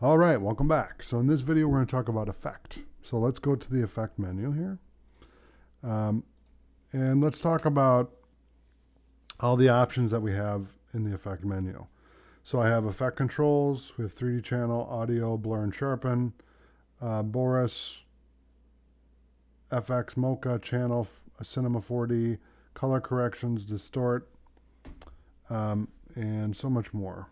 All right, welcome back. So in this video, we're going to talk about effect. So let's go to the effect menu here. And let's talk about all the options that we have in the effect menu. So I have effect controls. We have 3D channel, audio, blur and sharpen, Boris, FX, Mocha, channel, Cinema 4D, color corrections, distort, and so much more.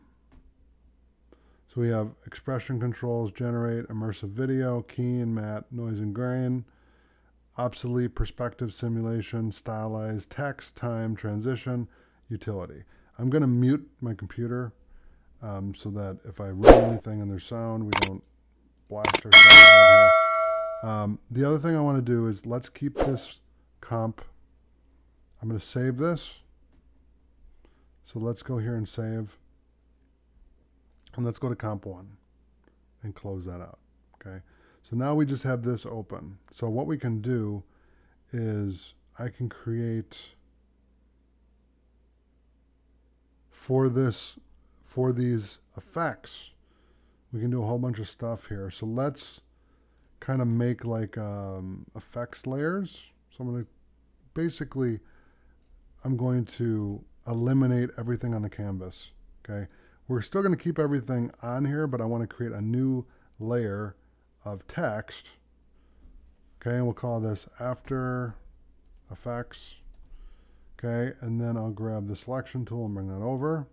So we have expression controls, generate, immersive video, key and matte, noise and grain, obsolete perspective simulation, stylized text, time, transition, utility. I'm going to mute my computer so that if I run anything and there's sound, we don't blast ourselves out of here. The other thing I want to do is let's keep this comp. I'm going to save this. So let's go here and save. And let's go to comp 1 and close that out. Okay. So now we just have this open. So what we can do is I can create for these effects, we can do a whole bunch of stuff here. So let's kind of make like effects layers. So I'm going to eliminate everything on the canvas. Okay. We're still going to keep everything on here, but I want to create a new layer of text. Okay, and we'll call this AfterEffects. Okay, and then I'll grab the selection tool and bring that over.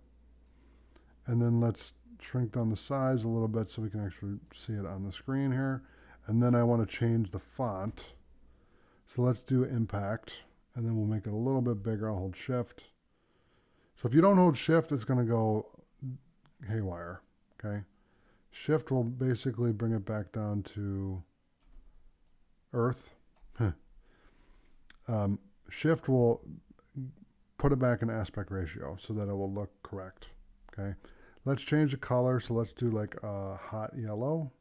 And then let's shrink down the size a little bit so we can actually see it on the screen here. And then I want to change the font. So let's do impact, and then we'll make it a little bit bigger. I'll hold shift. So if you don't hold shift, it's going to go haywire. Okay, shift will basically bring it back down to earth. Shift will put it back in aspect ratio so that it will look correct. Okay, let's change the color. So let's do like a hot yellow.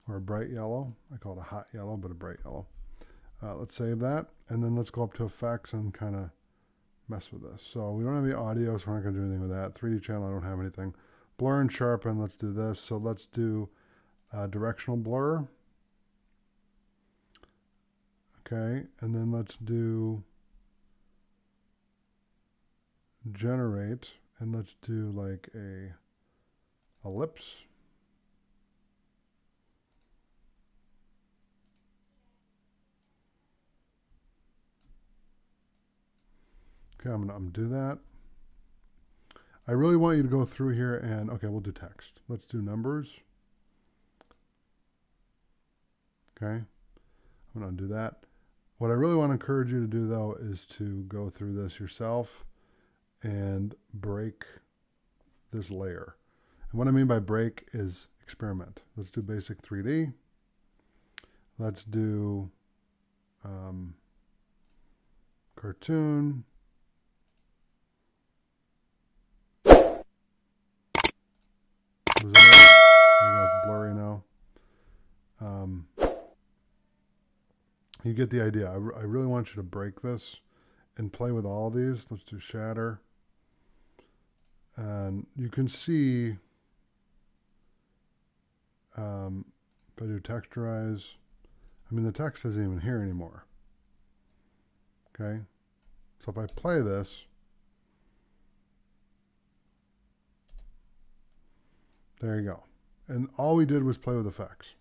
Or a bright yellow. I call it a hot yellow, but a bright yellow. Let's save that, and then let's go up to effects and kind of mess with this. So we don't have any audio, so we're not going to do anything with that. 3D channel, I don't have anything. Blur and sharpen, let's do this. So let's do directional blur. Okay, and then let's do generate, and let's do like a ellipse. Okay, I'm going to undo that. I really want you to go through here and, okay, we'll do text. Let's do numbers. Okay, I'm going to undo that. What I really want to encourage you to do, though, is to go through this yourself and break this layer. And what I mean by break is experiment. Let's do basic 3D. Let's do cartoon. There you go, it's blurry now. You get the idea. I really want you to break this and play with all these. Let's do shatter. And you can see, if I do texturize, I mean, the text isn't even here anymore. Okay. So if I play this, there you go. And all we did was play with effects.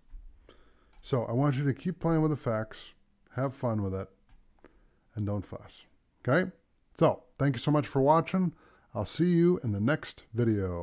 So I want you to keep playing with effects, have fun with it, and don't fuss. Okay? So thank you so much for watching. I'll see you in the next video.